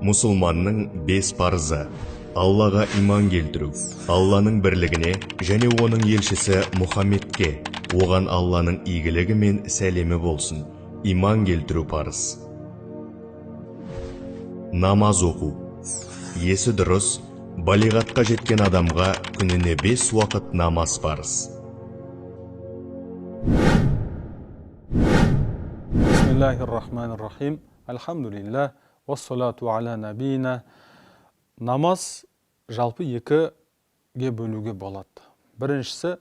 Мұсылманның 5 парызы: Аллаға иман келтіру, Алланың бірлігіне және оның елшісі Мұхаммедке, оған Алланың игілігі мен сәлемі болсын. Иман келтіру парыз. Намаз оқу. Есі дұрыс, балиғатқа жеткен адамға күніне 5 уақыт намаз парыз. Бисмиллахир-рахманир-рахим. Альхамдулиллах. Уассалату аля набийна. Намаз жалпы екіге бөлуге болады. Біріншісі,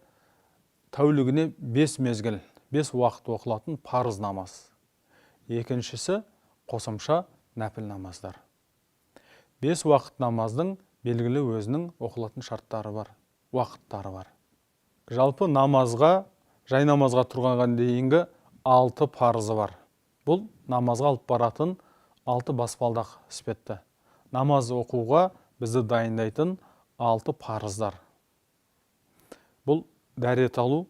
тәулігіне 5 мезгіл, 5 уақыт оқылатын парыз намаз. Екіншісі, қосымша нәпіл намаздар. 5 уақыт намаздың белгілі өзінің оқылатын шарттары бар, уақыттары бар. Жалпы намазға, жай намазға тұрғанға дейінгі 6 парызы бар. Бұл намазға алып баратын 6 баспалдақ іспетті. Намаз оқуға бізді дайындайтын 6 парыздар. Бұл дәрет алу,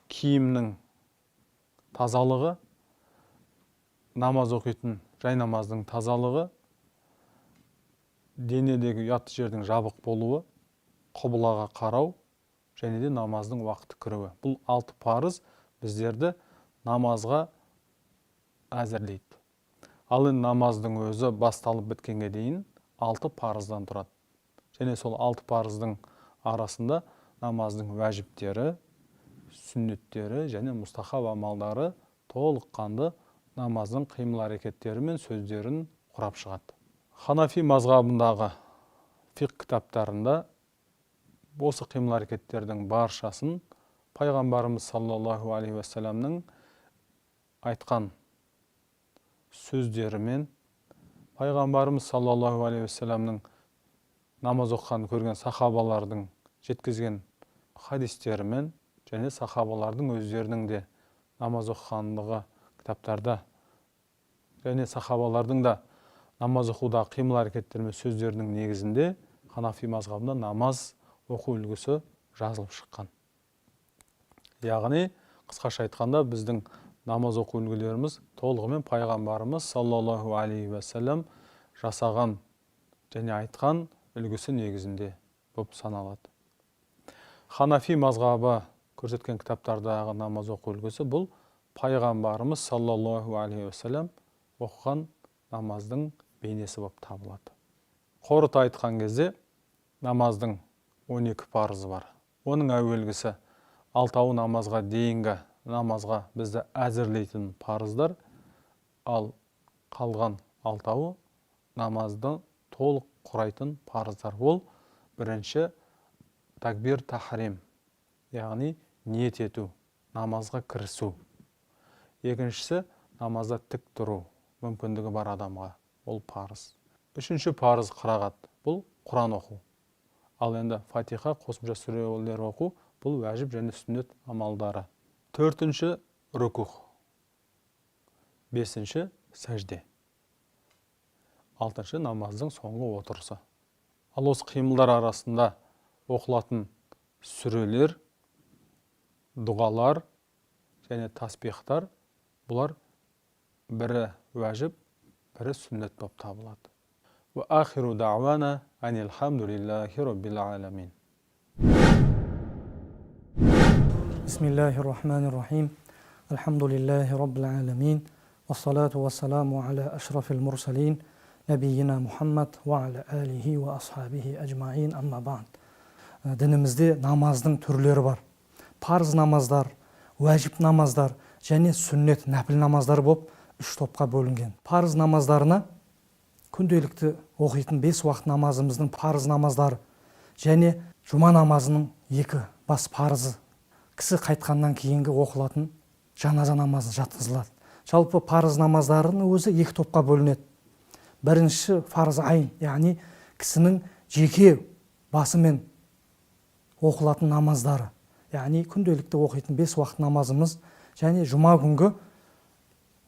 киімнің тазалығы, намаз оқитын жай намаздың тазалығы, денедегі ұят жердің жабық болуы, құбылаға қарау және де намаздың уақыты кіруі. Бұл 6 парыз біздерді намазға әзірлейді. Ал енді намаздың өзі басталып біткенге дейін 6 парыздан тұрады. Және сол 6 парыздың арасында намаздың уәжіптері, сүннеттері және мұстахаб амалдары толыққанды намаздың қимыл әрекеттері мен сөздерін құрап шығады. Ханафи мазғабындағы фиқ кітаптарында осы қимыл әрекеттердің баршасын пайғамбарымыз саллаллаху алейхи уассаламның айтқан сөздерімен, пайғамбарымыз саллаллаху алейхи уассаламның намаз оқығанын көрген сахабалардың жеткізген хадистерімен және сахабалардың өздерінің де намаз оқығандығы кітаптарда және сахабалардың да намаз оқудағы қимыл әрекеттері мен сөздерінің негізінде Ханафи мазғабында намаз оқу үлгісі жазылып шыққан. Яғни, қысқаша айтқанда, біздің намаз оқу үлгілеріміз толығымен пайғамбарымыз саллаллаху алейхи уассалам жасаған және айтқан үлгісі негізінде болып саналады. Ханафи мазғабы көрсеткен кітаптардағы намаз оқу үлгісі бұл пайғамбарымыз саллаллаху алейхи уассалам оқыған намаздың бейнесі болып табылады. Қорыта айтқан кезде намаздың 12 парызы бар. Оның әуелгісі 6-ауы намазға дейінгі намазға бізді әзірлейтін парыздар, ал қалған 6-ауы намазды толық құрайтын парыздар. Ол бірінші такбир тахрим, яғни ниет ету, намазға кірісу. Екіншісі намазда тік тұру, мүмкіндігі бар адамға, ол парыз. Үшінші парыз қырағат, бұл Құран оқу. Ал енді фатиха, қосымша сүрелер оқу, бұл уәжіп және сүннет амалдары. Төртінші рукух. Бесінші сәжде. Алтыншы намаздың соңғы отырысы. Ал осы қимылдар арасында оқылатын сүрелер, дұғалар және таспихтар, бұлар бірі уәжіп, бірі сүннет болып табылады. Ва ахиру дa'вана анил хамдулиллахи раббил аламин. Бисмиллахир-рахманир-рахим. Альхамдулиллахи раббил аламин. Вассалату вассаламу аля ашрафил мурсалин. Набийина Мухаммад ва аля алихи ва асхабихи аджмаин, амма ба'д. Дінімізде намаздың түрлері бар. Парыз намаздар, уәжіп намаздар және сүннет нәпіл намаздар болып 3 топқа бөлінген. Парыз намаздарына күнделікті оқитын 5 уақыт намазымыздың парыз намаздары және жұма намазының 2 бас парызы, кісі қайтқаннан кейінгі оқылатын жаназа намазы жатқызылады. Жалпы парыз намаздарының өзі 2 топқа бөлінеді. Бірінші фарыз айн, яғни кісінің жеке басымен оқылатын намаздары, яғни күнделікті оқитын 5 уақыт намазымыз және жұма күнгі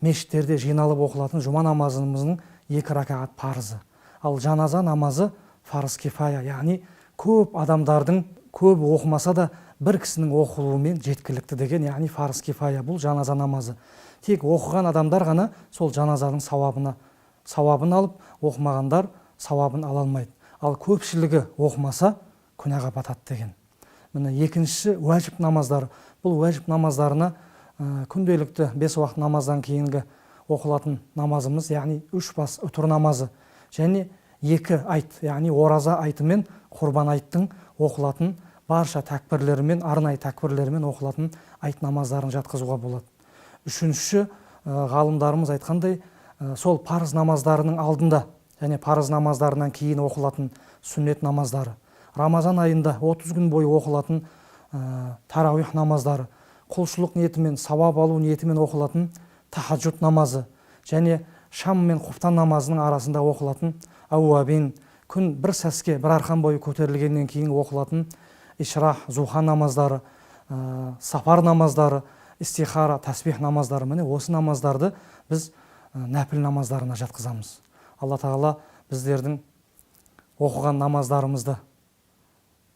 мешіттерде жиналып оқылатын жұма намазымыздың 2 ракағат парызы. Ал жаназа намазы фарыз кифая, яғни көп адамдардың көп оқымаса да бір кісінің оқылуымен жеткілікті деген, яғни фарыз кифая, бұл жаназа намазы. Тек оқыған адамдар ғана сол жаназаның сауабына сауабын алып, оқымағандар сауабын ала алмайды. Ал көпшілігі оқымаса күнәға батады деген. Міне екіншісі уәжіп намаздары. Бұл уәжіп намаздарына күнделікті 5 уақыт намаздан кейінгі оқылатын намазымыз, яғни 3 бас үтір намазы және 2 айт, яғни ораза айты мен құрбан айттың оқылатын барша тәкбірлерімен, арнайы тәкбірлерімен оқылатын айт намаздарын жатқызуға болады. Үшінші, ғалымдарымыз айтқандай, сол парыз намаздарының алдында және парыз намаздарынан кейін оқылатын сүннет намаздары, Рамазан айында 30 күн бойы оқылатын тарауих намаздары, құлшылық ниетімен, сауап алу ниетімен оқылатын тахаджуд намазы және шам мен құфтан намазының арасында оқылатын ауабин, күн бір сәске бір арқан бойы көтерілгеннен кейін оқылатын ишрах, зуха намаздары, сапар намаздары, истихара, тәсбих намаздары. Міне осы намаздарды біз нәпіл намаздарына жатқызамыз. Алла тағала біздердің оқыған намаздарымызды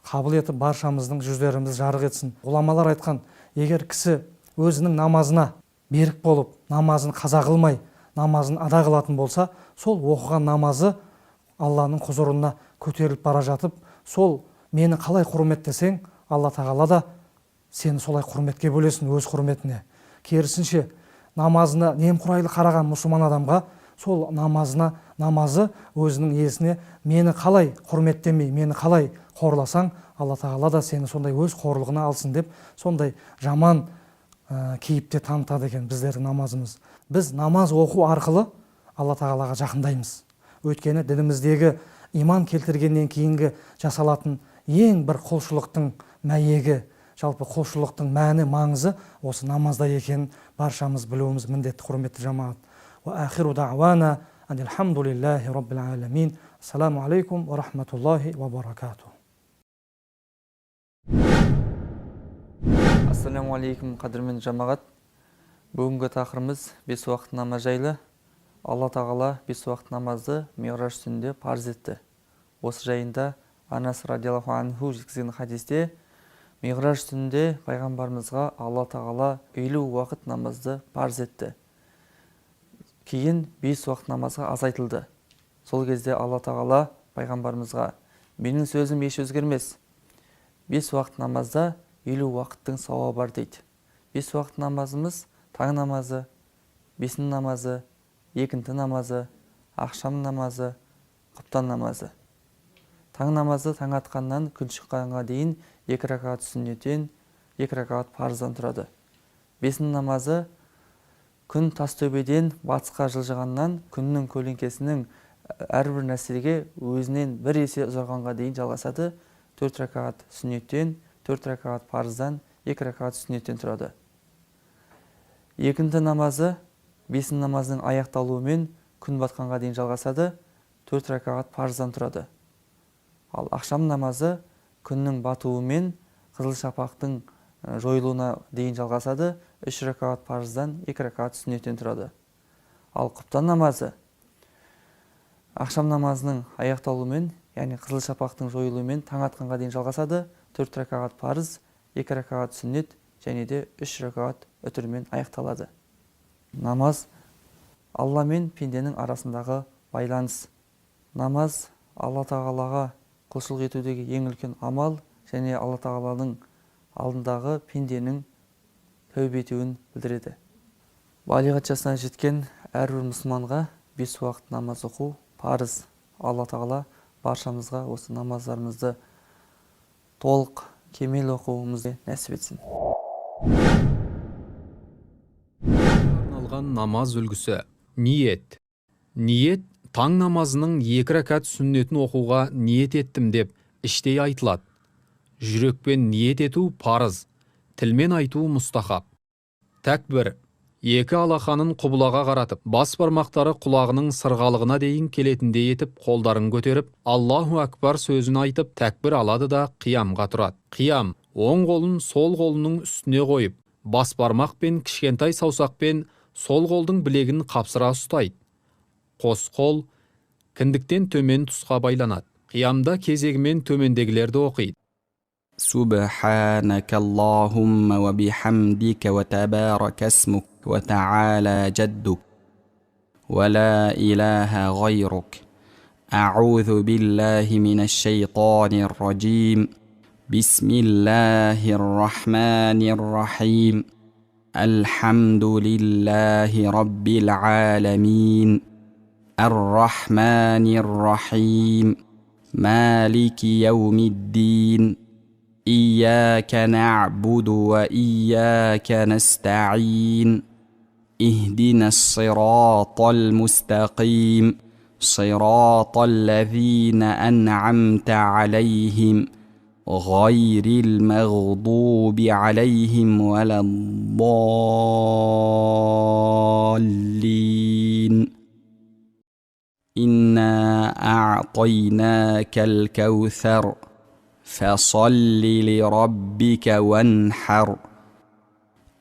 қабыл етіп, баршамыздың жүздерімізді жарық етсін. Ғұламалар айтқан, егер кісі өзінің намазына берік болып, намазын қаза қылмай, намазын ада қылатын болса, сол оқыған намазы Алланың құзырына көтеріліп бара жатып, сол мені қалай құрметтесең, Алла тағала да сені солай құрметке бөлесін, өз құрметіне. Керісінше, намазына немқұрайлы қараған мұсылман адамға сол намазы өзінің иесіне мені қалай құрметтемей, мені қалай қорласаң, Алла тағала да сені сондай өз қорлығына алсын деп, сондай жаман кейіпте танытады екен біздердің намазымыз. Біз намаз оқу арқылы Алла тағалаға жақындаймыз. Өйткені дініміздегі иман келтіргеннен кейінгі жасалатын ең бір құлшылықтың мәйегі, жалпы құлшылықтың мәні, маңызы осы намазда екенін баршамыз білуіміз міндетті, құрметті жамаат. Ва ахиру дa'вана анилхамдулиллахи раббил аламин. Ассаламу алейкум ва рахматуллахи ва баракатух. Ассаламу алейкум, қадірмен жамағат. Бүгінгі тақырыбымыз 5 уақыт намаз жайлы. Алла тағала 5 уақыт намазды Миғраж түнінде парыз етті. Осы жайында Анас радиаллаху анху жеткізген хадисте, Миғраж түнінде пайғамбарымызға Алла тағала 50 уақыт намазды парыз етті. Кейін 5 уақыт намазға азайтылды. Сол кезде Алла тағала пайғамбарымызға, менің сөзім еш өзгермес. 5 уақыт намазда 50 уақыттың сауабы бар дейді. 5 уақыт намазымыз таң намазы, бесін намазы, екінті намазы, ақшам намазы, құптан намазы. Таң намазы таң атқаннан күн шыққанға дейін 2 ракағат сүннеттен, 2 ракағат парыздан тұрады. Бесін намазы күн тастөбеден батысқа жылжығаннан күннің көлеңкесінің әрбір нәрсеге өзінен бір есе ұзарғанға дейін жалғасады. 4 ракағат сүннеттен, 4 ракағат парыздан, 2 ракағат сүннеттен тұрады. Екінті намазы бесін намазының аяқталуымен күн батқанға дейін жалғасады. 4 ракағат парыздан тұрады. Ал ақшам намазы күннің батуымен қызыл шапақтың жойылуына дейін жалғасады. 3 ракағат парыздан, 2 ракағат сүннеттен тұрады. Ал құптан намазы ақшам намазының аяқталуымен, яғни қызыл шапақтың жойылуымен таң атқанға дейін жалғасады. 4 ракағат парыз, 2 ракағат сүннет және де 3 ракағат үтірмен аяқталады. Намаз Алла мен пенденің арасындағы байланыс. Намаз Алла тағалаға құлшылық етудегі ең үлкен амал және Алла тағаланың алдындағы пенденің тәубе етуін білдіреді. Балиғат жасына жеткен әрбір мұсылманға 5 уақыт намаз оқу парыз. Алла тағала баршамызға осы намаздарымызды толық кемел оқуымызды нәсіп етсін. Арналған намаз үлгісі. Ниет. Ниет таң намазының 2 ракат сүннетін оқуға ниет еттім деп іштей айтылады. Жүрекпен ниет ету парыз, тілмен айту мұстахаб. Тәкбір. 2 алақанын құбылаға қаратып, бас бармақтары құлағының сырғалығына дейін келетіндей етіп, қолдарын көтеріп, Аллаху акбар сөзін айтып, тәкбір алады да қиямға тұрады. Қиям, оң қолын сол қолының үстіне қойып, бас бармақ пен кішкентай саусақпен сол қолдың білегін қапсыра ұстайды. Қос қол кіндіктен төмен тұсқа байланады. Қиямда кезегімен төмендегілерді оқиды. سبحانك اللهم وبحمدك وتبارك اسمك وتعالى جدك ولا إله غيرك أعوذ بالله من الشيطان الرجيم بسم الله الرحمن الرحيم الحمد لله رب العالمين الرحمن الرحيم مالك يوم الدين إياك نعبد وإياك نستعين اهدنا الصراط المستقيم صراط الذين أنعمت عليهم غير المغضوب عليهم ولا الضالين إنا أعطيناك الكوثر فصل لربك وانحر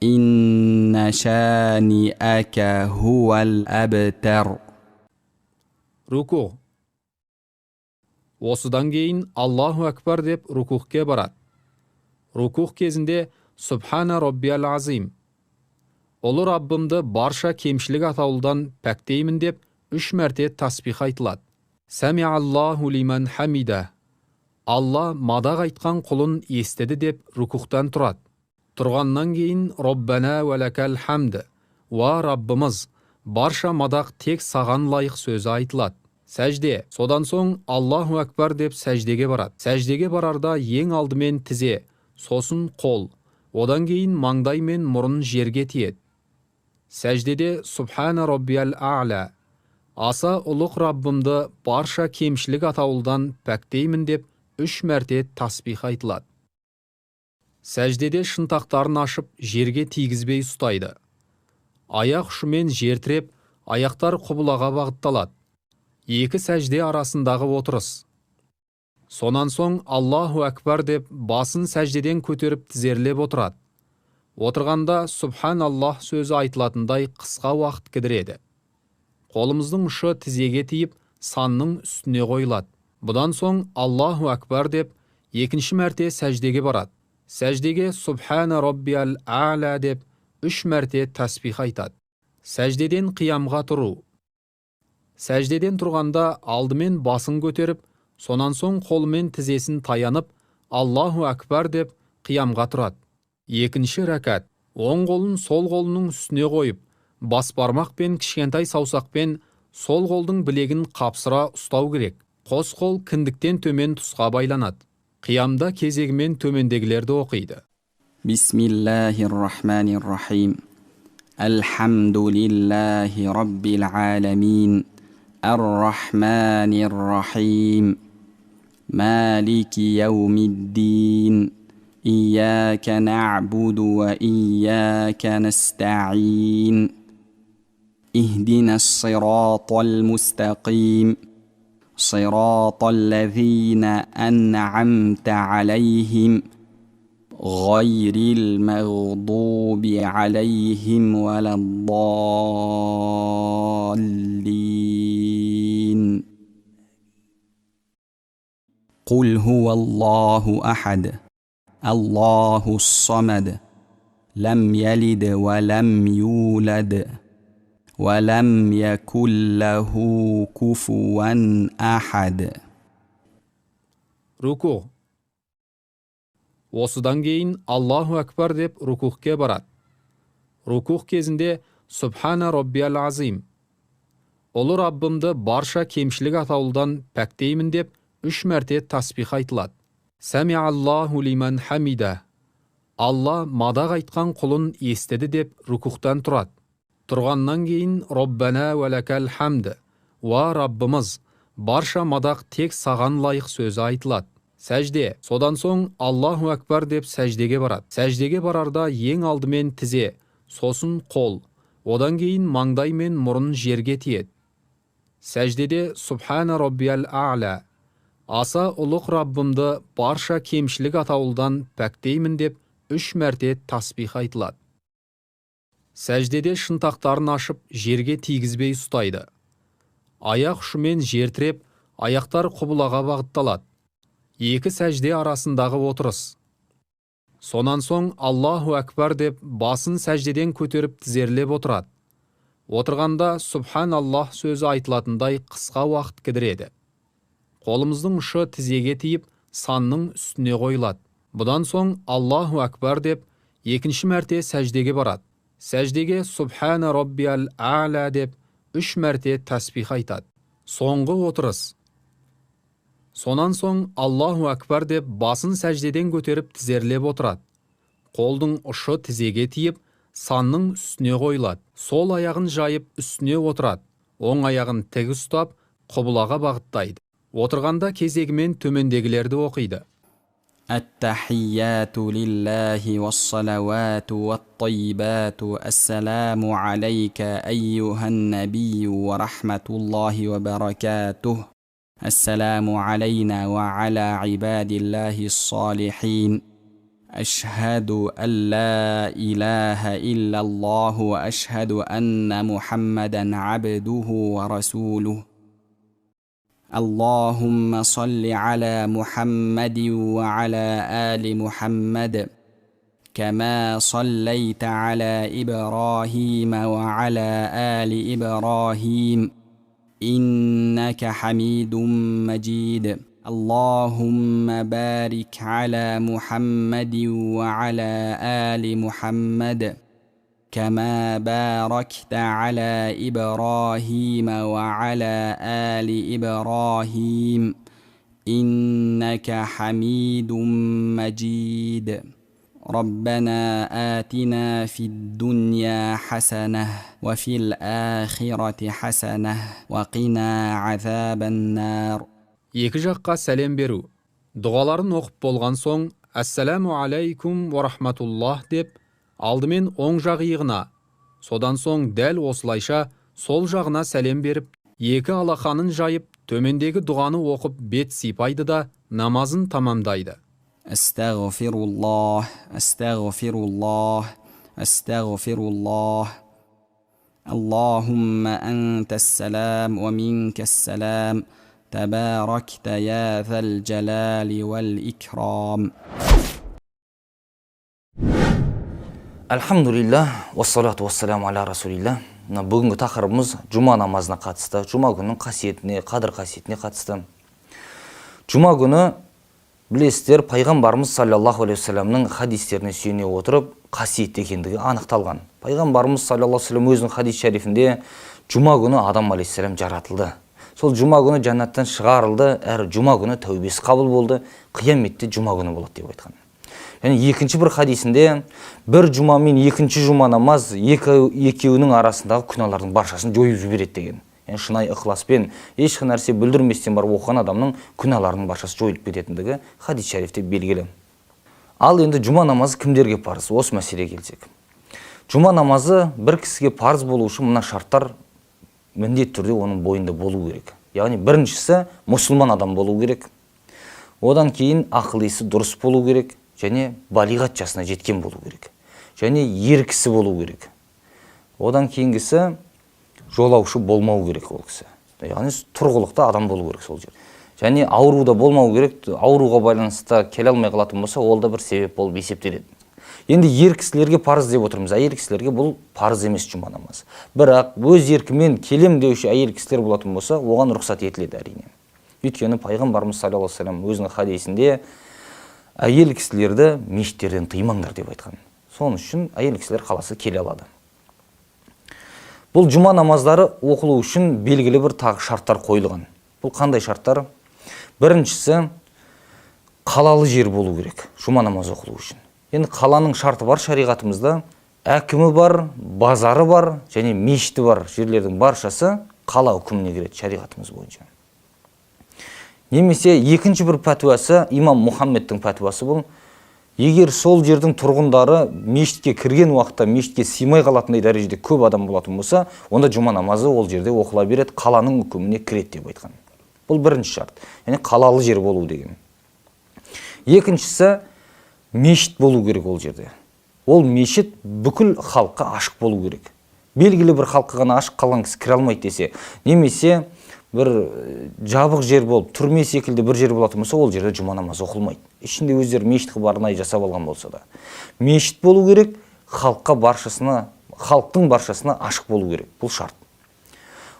إن شانئك هو الأبتر. Руку. Осыдан кейін Аллаху Акбар деп рукухке барады. Рукух кезінде Субхана Роббиял Азим. Ұлы Раббымды барша кемшілік атаулыдан пәктеймін деп 3 мәрте таспих айтылады. Сәми Аллаху лиман хамида. Алла мадақ айтқан құлын естеді деп рукухтан тұрады. Тұрғаннан кейін Роббана вәләкәл хамды. Ва Раббымыз, барша мадақ тек саған лайық сөзі айтылады. Сәжде. Содан соң Аллаху Акбар деп сәждеге барады. Сәждеге барарда ең алдымен тізе, сосын қол, одан кейін маңдай мен мұрын жерге тиеді. Сәждеде Субхана Роббиял А'ла. Аса ұлық Раббымды барша кемшілік атаулыдан пәктеймін деп 3 мәрте таспих айтылады. Сәждеде шынтақтарын ашып жерге тигізбей ұстайды. Аяқ ұшымен жер тіреп, аяқтар құбылаға бағытталады. 2 сәжде арасындағы отырыс. Сонан соң Аллаху Акбар деп басын сәждеден көтеріп тізерлеп отырады. Отырғанда Субханаллах сөзі айтылатындай қысқа уақыт кідіреді. Қолымыздың ұшы тізеге тиіп, санның үстіне қойылады. Бұдан соң Аллаху Акбар деп 2-ші мәрте сәждеге барады. Сәждеге Субхана Роббиял А'ла деп 3 мәрте таспих айтады. Сәждеден қиямға тұру. Сәждеден тұрғанда алдымен басын көтеріп, сонан соң қолымен тізесін таянып, Аллаху Акбар деп қиямға тұрады. 2-ші рәкат. Оң қолын сол қолының үстіне қойып, бас бармақ пен кішкентай саусақпен сол қолдың білегін қапсыра ұстау керек. Қос қол кіндіктен төмен тұсқа байланады. Қиямда кезегімен төмендегілерді оқиды. Бисмиллахир-рахманир-рахим. Алхамдулиллахи раббил аламин. Ар-рахманир-рахим. Малики яумиддин. Ияка нa'буду ва ияка наста'ин. اهدنا الصراط المستقيم صراط الذين أنعمت عليهم غير المغضوب عليهم ولا الضالين قل هو الله أحد الله الصمد لم يلد ولم يولد ولم يكن له كفوا أحد. Руку. Осыдан кейін Аллаху Акбар деп рукухке барады. Рукух кезінде Субхана Роббиял Азим. Ұлы Раббымды барша кемшілік атаулыдан пәктеймін деп 3 мәрте таспих айтылады. Сәми Аллаху лиман хамида. Алла мадақ айтқан құлын естеді деп рукухтан тұрады. Тұрғаннан кейін Роббана вәләкәл хамды. Ва Раббымыз, барша мадақ тек саған лайық сөзі айтылады. Сәжде. Содан соң Аллаху Акбар деп сәждеге барады. Сәждеге барарда ең алдымен тізе, сосын қол, одан кейін маңдай мен мұрын жерге тиеді. Сәждеде Субхана Роббиял А'ла. Аса ұлық Раббымды барша кемшілік атаулыдан пәктеймін деп 3 мәрте таспих айтылады. Сәждеде шынтақтарын ашып жерге тигізбей ұстайды. Аяқ ұшымен жер тіреп, аяқтар құбылаға бағытталады. 2 сәжде арасындағы отырыс. Сонан соң Аллаху Акбар деп басын сәждеден көтеріп тізерлеп отырады. Отырғанда Субханаллах сөзі айтылатындай қысқа уақыт кідіреді. Қолымыздың ұшы тізеге тиіп, санның үстіне қойылады. Бұдан соң Аллаху Акбар деп, екінші мәрте сәждеге барады. Сәждеге Субхана Роббиял А'ля деп, 3 мәрте тәсбих айтады. Соңғы отырыс. Сонан соң Аллаху Акбар деп басын сәждеден көтеріп тізерлеп отырады. Қолдың ұшы тізеге тиіп, санның үстіне қойылады. Сол аяғын жайып үстіне отырады. Оң аяғын тік ұстап, құбылаға бағыттайды. Отырғанда кезегімен төмендегілерді оқиды. التحيات لله والصلوات والطيبات السلام عليك أيها النبي ورحمة الله وبركاته السلام علينا وعلى عباد الله الصالحين أشهد أن لا إله إلا الله وأشهد أن محمدا عبده ورسوله اللهم صل على محمد وعلى آل محمد كما صليت على إبراهيم وعلى آل إبراهيم إنك حميد مجيد اللهم بارك على محمد وعلى آل محمد كما باركت على إبراهيم وعلى آل إبراهيم إنك حميد مجيد ربنا آتنا في الدنيا حسنة وفي الآخرة حسنة وقنا عذاب النار. Екі жаққа сәлем беру. Дұғаларын оқып болған соң, «Әссәләму алейкум ва рахматуллах» деп, алдымен оң жақ иығына, содан соң дәл осылайша сол жағына сәлем беріп, екі алақанын жайып, төмендегі дұғаны оқып бет сипайды да намазын тамамдайды. Астағфируллах, астағфируллах, астағфируллах. Аллахумма антассалам ва минкассалам. Табаракта я зал джалали вал икрам. Альхамдулилля, уассалату уассаламу аля расулилля. Бүгінгі тақырыбымыз жұма намазына қатысты, жұма күннің қасиетіне, қадір қасиетіне қатысты. Жұма күні білесіздер, пайғамбарымыз саллаллаху алейхи вассаламның хадистеріне сүйене отырып, қасиетті екендігі анықталған. Пайғамбарымыз саллаллаху алейхи вассалам өзінің хадис шарифінде жұма күні Адам алейхиссалам жаратылды. Сол жұма күні жәннаттан шығарылды, әрі жұма күні тәубесі қабыл болды, қияметте жұма күні болады деп айтқан. Яғни екінші бір хадисінде бір жұма мен екінші жұма намаз екеуінің арасындағы күнәлардың баршасын жойып жібереді деген. Яғни шынайы ықыласпен, ешқандай нәрсе бүлдірместен барып оқыған адамның күнәларының баршасы жойылып кететіндігі хадис шарифте белгілі. Ал енді жұма намазы кімдерге парыз? Осы мәселеге келсек. Жұма намазы бір кісіге парыз болу үшін мына шарттар міндетті түрде оның бойында болу керек. Яғни біріншісі мұсылман адам болу керек. Одан кейін ақыл-есі дұрыс болу керек. Және балиғат жасына жеткен болу керек. Және ер кісі болу керек. Одан кейінгісі жолаушы болмау керек ол кісі. Яғни тұрғылықты адам болу керек сол жерде. Және ауруда болмау керек. Ауруға байланысты келе алмай қалатын болса, ол да бір себеп болып есептеледі. Енді ер кісілерге парыз деп отырмыз. Әйел кісілерге бұл парыз емес жұма намаз. Бірақ өз еркімен келем деуші әйел кісілер болатын болса, оған рұқсат етіледі әрине. Өйткені пайғамбарымыз саллаллаху алейхи вассалам өзінің хадисінде әйел кісілерді мешіттерден тыймаңдар деп айтқан. Соның үшін әйел кісілер қаласы келе алады. Бұл жұма намаздары оқылу үшін белгілі бір тағы шарттар қойылған. Бұл қандай шарттар? Біріншісі, қалалы жер болу керек жұма намаз оқылу үшін. Енді қаланың шарты бар шариғатымызда, әкімі бар, базары бар және мешіті бар жерлердің баршасы қала үкіміне кіреді шариғатымыз бойынша. Немесе екінші бір пәтуасы, имам Мұхаммедтің пәтуасы бұл. Егер сол жердің тұрғындары мешітке кірген уақытта мешітке сыймай қалатындай дәрежеде көп адам болатын болса, онда жұма намазы ол жерде оқыла береді, қаланың үкіміне кіреді деп айтқан. Бұл бірінші шарт. Яғни қалалы жер болу деген. Екіншісі, мешіт болу керек ол жерде. Ол мешіт бүкіл халыққа ашық болу керек. Белгілі бір халыққа ғана ашық, қалған кісі кіре алмайды десе, немесе бір жабық жер болып, түрме секілді бір жер болатын болса, ол жерде жұма намаз оқылмайды. Ішінде өздері мешіт қылып арнайы жасап алған болса да. Мешіт болу керек, халыққа баршасына халықтың баршасына ашық болу керек, бұл шарт.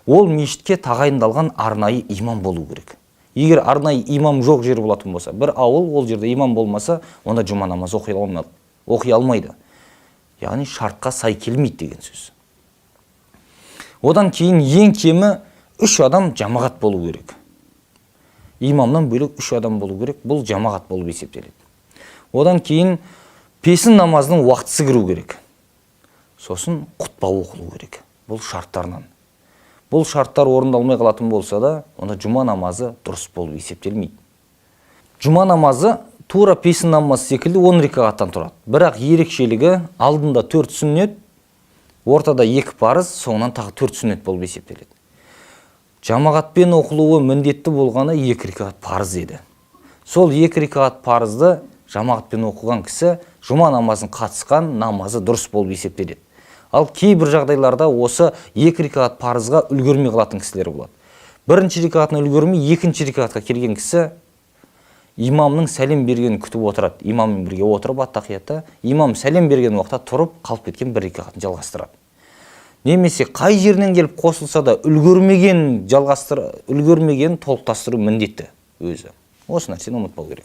Ол мешітке тағайындалған арнайы имам болу керек. Егер арнайы имам жоқ жер болатын болса, бір ауыл, ол жерде имам болмаса, онда жұма намаз оқи алмайды. Яғни шартқа сай келмейді деген сөз. Одан кейін ең кемі 3 адам жамағат болу керек. Имамнан бөлек 3 адам болу керек, бұл жамағат болып есептеледі. Одан кейін песін намазының уақытысы кіру керек. Сосын құтпа оқылу керек. Бұл шарттарынан. Бұл шарттар орындалмай қалатын болса да, онда жұма намазы дұрыс болып есептелмейді. Жұма намазы тура песін намазы секілді 10 рекағаттан тұрады. Бірақ ерекшелігі алдында 4 сүннет, ортада 2 парыз, соңынан тағы 4 сүннет болып есептеледі. Жамағатпен оқылуы міндетті болғаны 2 рекағат парыз еді. Сол 2 рекағат парызды жамағатпен оқыған кісі жұма намазын қатысқан намазы дұрыс болып есептеледі. Ал кейбір жағдайларда осы 2 рекағат парызға үлгермей қалатын кісілер болады. Бірінші рекағатына үлгермей, екінші рекағатқа келген кісі имамның сәлем бергенін күтіп отырады. Имаммен бірге отырып ат-тахиятта, имам сәлем берген уақытта тұрып, қалып кеткен бір рекағатын жалғастырады. Немесе қай жерінен келіп қосылса да үлгермеген толықтастыру міндетті өзі. Осы нәрсені ұмытпау керек.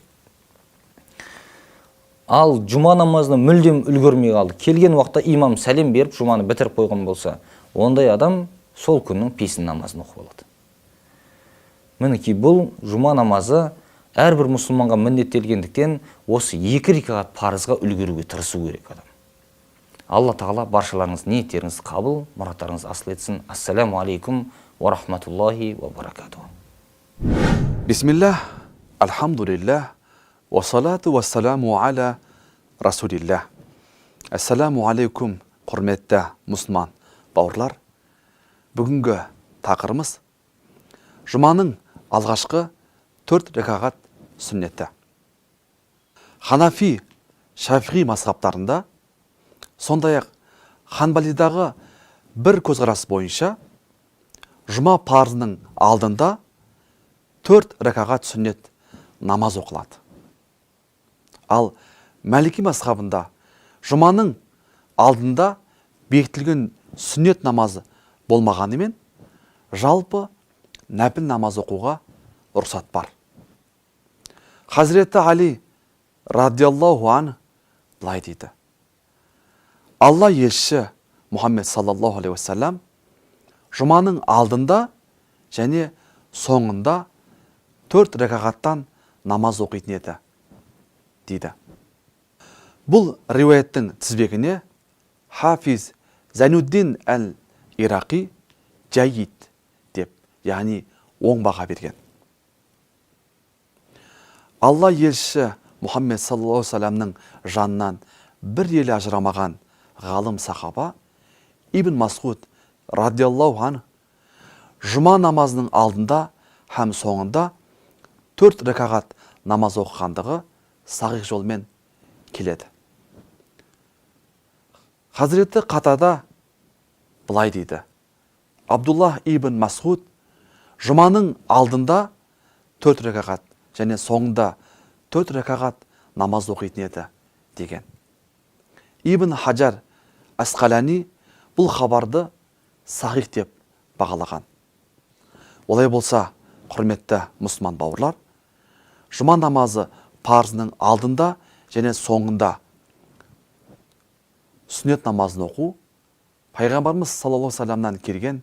Ал жұма намазына мүлдем үлгермей қалды. Келген уақытта имам сәлем беріп, жұманы бітіріп қойған болса, ондай адам сол күннің песін намазын оқып алады. Мінекей бұл жұма намазы әрбір мұсылманға міндеттелгендіктен осы 2 рекағат парызға үлгеруге тырысу керек адам. Алла тағала баршаларыңыз ниеттеріңіз қабыл, мұраттарыңыз асыл етсін. Ассаламу алейкум ва рахматуллахи ва баракатух. Бисмиллах, альхамдулиллах, ва салату ва саламу аля расулиллах. Ассаламу алейкум, құрметті мұсылман бауырлар. Бүгінгі тақырыбымыз жұманың алғашқы 4 рекағат сүннеті. Ханафи, Шафиғи мазхабтарында, сондай-ақ Ханбалидағы бір көзқарас бойынша жұма парызының алдында 4 рекағат сүннет намаз оқылады. Ал Малики мазхабында жұманың алдында бекітілген сүннет намазы болмағанымен, жалпы нәпіл намаз оқуға рұқсат бар. Хазіреті Али радиаллаху ан былай дейді: Алла елші Мұхаммед саллаллаху алейхи уассалам жұманың алдында және соңында 4 рекағаттан намаз оқитын еді дейді. Бұл риуаяттың тізбегіне Хафиз Зайнуддин әл-Ирақи жайид деп, яғни оң баға берген. Алла елші Мұхаммед саллаллаху алейхи уассаламның жанынан бір елі ажырамаған ғалым сахаба Ибн Масғуд радиаллаху ан жұма намазының алдында һәм соңында 4 рекағат намаз оқығандығы сағих жолмен келеді. Хазіреті Қатада былай дейді: Абдуллах ибн Масғуд жұманың алдында 4 рекағат және соңында 4 рекағат намаз оқитын еді деген. Ибн Хаджар Асқалани бұл хабарды сахих деп бағалаған. Олай болса, құрметті мұсылман бауырлар, жұма намазы парызының алдында және соңында сүннет намазын оқу пайғамбарымыз саллаллаху алейхи вассаламнан келген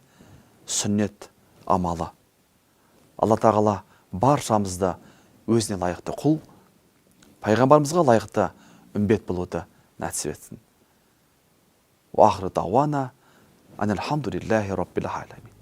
сүннет амалы. Алла тағала баршамызды өзіне лайықты құл, пайғамбарымызға лайықты үмбет болуды нәсіп етсін. Ва ахру дауана анильхамдулиллахи раббил аламин.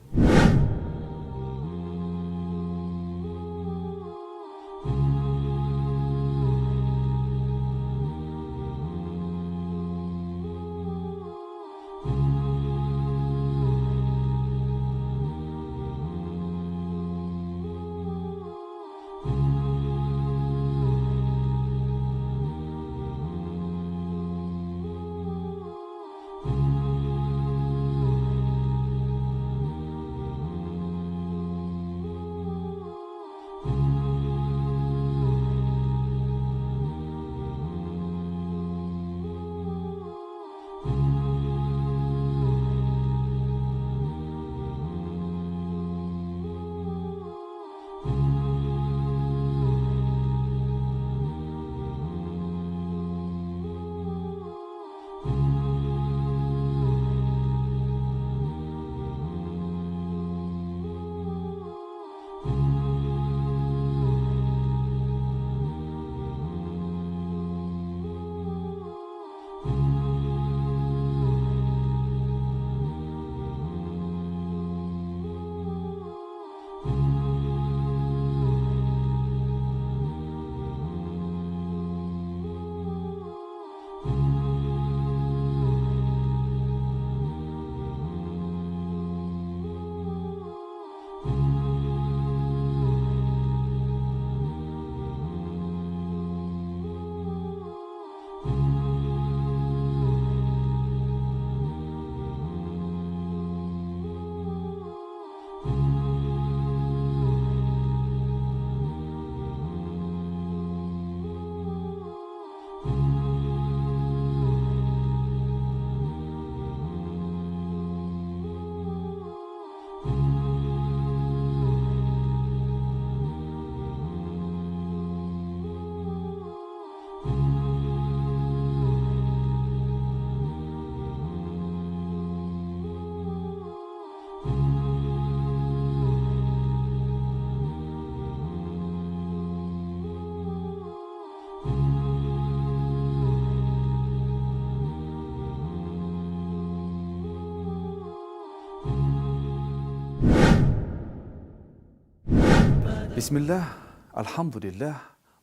Бисмиллах, альхамдулиллах,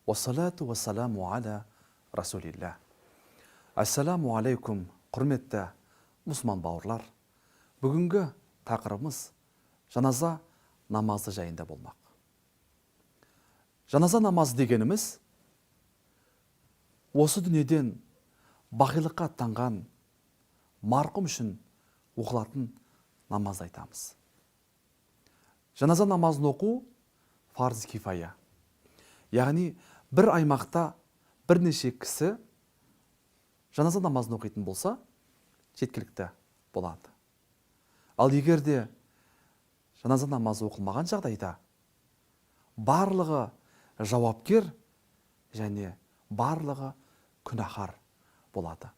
уассалату уассаламу аля расулиллах. Ассаламу алейкум, құрметті мұсылман бауырлар. Бүгінгі тақырыбымыз жаназа намазы жайында болмақ. Жаназа намазы дегеніміз осы дүниеден бақилыққа аттанған марқұм үшін оқылатын намаз айтамыз. Жаназа намазын оқу фарз кифая. Яғни бір аймақта бірнеше кісі жаназа намазын оқитын болса, жеткілікті болады. Ал егер де жаназа намазы оқылмаған жағдайда барлығы жауапкер және барлығы күнәһар болады.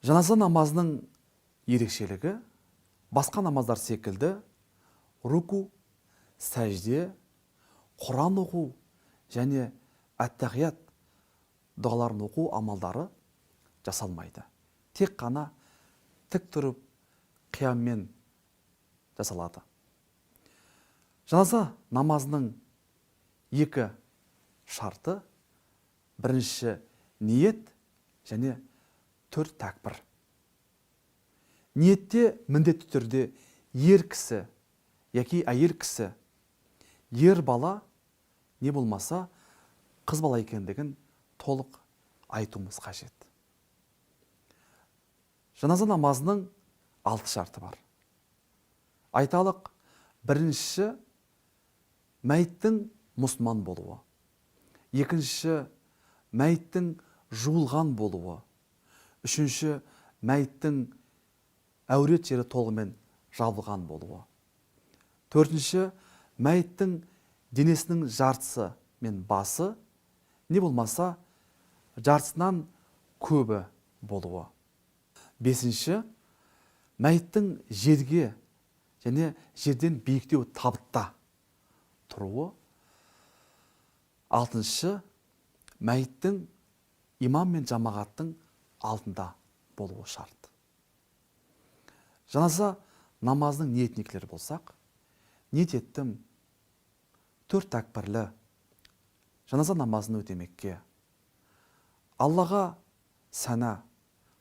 Жаназа намазының ерекшелігі басқа намаздар секілді руку, сәжде, Құран оқу және әттәхият дұғаларын оқу амалдары жасалмайды. Тек қана тік тұрып қияммен жасалады. Жаназа намазының екі шарты: бірінші ниет және 4 тәкбір. Ниетте міндетті түрде ер кісі яки әйел кісі, ер бала не болмаса қыз бала екендігін толық айтуымыз қажет. Жаназа намазының 6 шарты бар. Айталық, бірінші мәйіттің мұсылман болуы, екінші мәйіттің жуылған болуы, үшінші мәйіттің әурет жері толығымен жабылған болуы, төртінші мәйіттің денесінің жартысы мен басы, не болмаса жартысынан көбі болуы, бесінші мәйіттің жерге және жерден биіктеу табытта тұруы, алтыншы мәйіттің имам мен жамағаттың алдында болуы шарт. Жаназа намазының ниетіне келер болсақ, ниет еттім 4 тәкбірлі жаназа намазын өтемекке, Аллаға сәна,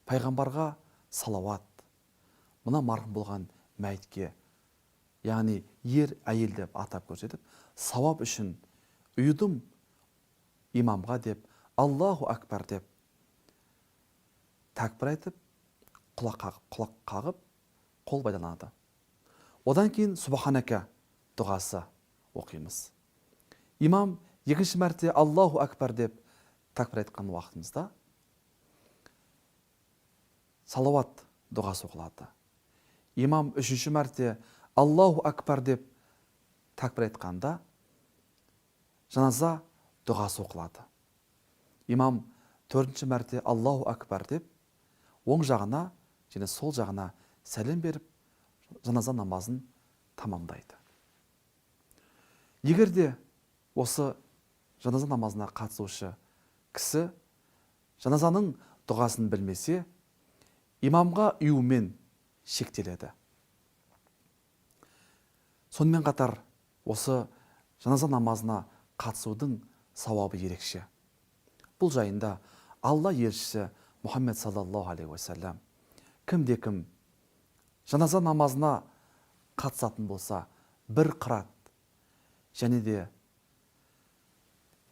пайғамбарға салауат, мына марқұм болған мәйітке, яғни ер әйел деп атап көрсетіп, сауап үшін ұйыдым имамға деп, Аллаху акбар деп тәкбір айтып, құлақ қағып, қол байланады. Одан кейін субханака дұғасы оқимыз. Имам екінші мәрте Аллаху акбар деп тәкбір айтқан уақытымызда салауат дұғасы оқылады. Имам үшінші мәрте Аллаху акбар деп тәкбір айтқанда жаназа дұғасы оқылады. Имам төртінші мәрте Аллаху акбар деп оң жағына және сол жағына сәлем беріп жаназа намазын тамамдайды. Егер де осы жаназа намазына қатысушы кісі жаназаның дұғасын білмесе, имамға ұюмен шектеледі. Сонымен қатар осы жаназа намазына қатысудың сауабы ерекше. Бұл жайында Алла елшісі Мұхаммед саллаллаху алейхи уассалам кімде-кім жаназа намазына қатысатын болса, бір қырат және де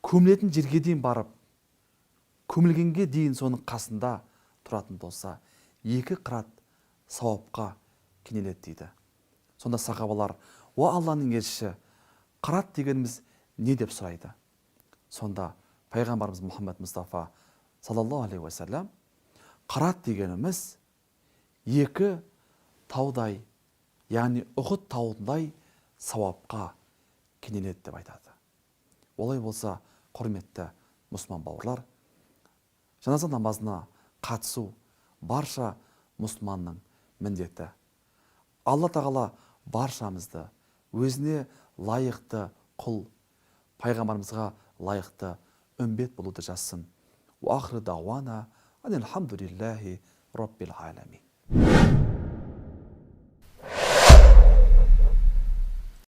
көмілетін жерге дейін барып, көмілгенге дейін соның қасында тұратын болса, 2 қырат сауапқа кенеледі дейді. Сонда сахабалар, о Алланың елшісі, қырат дегеніміз не деп сұрайды? Сонда пайғамбарымыз Мұхаммед Мұстафа саллаллаху алейхи уассалам, қырат дегеніміз 2 таудай, яғни Ұхұд тауындай сауапқа кенеледі деп айтады. Олай болса, құрметті мұсылман бауырлар, жаназа намазына қатысу барша мұсылманның міндеті. Алла тағала баршамызды өзіне лайықты құл, пайғамбарымызға лайықты үмбет болуды жазсын. Уахры дауана, алхамдулиллахи раббил аламин.